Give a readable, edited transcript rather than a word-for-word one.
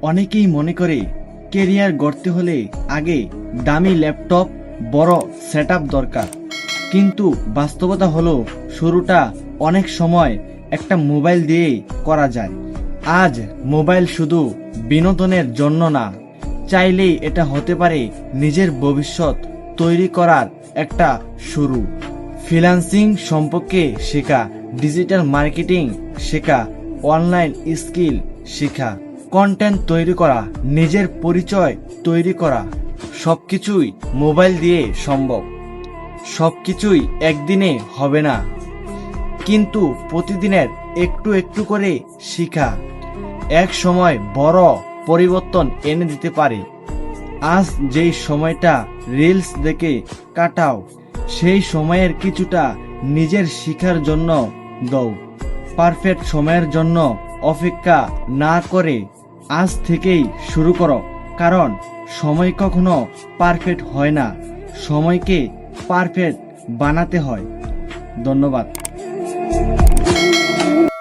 অনেকেই মনে করে কেরিয়ার গড়তে হলে আগে দামি ল্যাপটপ, বড় সেটআপ দরকার। কিন্তু বাস্তবতা হলো শুরুটা অনেক সময় একটা মোবাইল দিয়েই করা যায়। আজ মোবাইল শুধু বিনোদনের জন্য না, চাইলেই এটা হতে পারে নিজের ভবিষ্যৎ তৈরি করার একটা শুরু। ফ্রিল্যান্সিং সম্পর্কে শেখা, ডিজিটাল মার্কেটিং শেখা, অনলাইন স্কিল শেখা, কন্টেন্ট তৈরি করা, নিজের পরিচয় তৈরি করা, সবকিছুই মোবাইল দিয়ে সম্ভব। সবকিছুই একদিনে হবে না, কিন্তু প্রতিদিনের একটু একটু করে শিখা এক সময় বড় পরিবর্তন এনে দিতে পারে। আজ যেই সময়টা রিলস দেখে কাটাও, সেই সময়ের কিছুটা নিজের শিখার জন্য দাও। পারফেক্ট সময়ের জন্য অপেক্ষা না করে আজ থেকেই শুরু করো, কারণ সময় কখনো পারফেক্ট হয় না, সময়কে পারফেক্ট বানাতে হয়। ধন্যবাদ।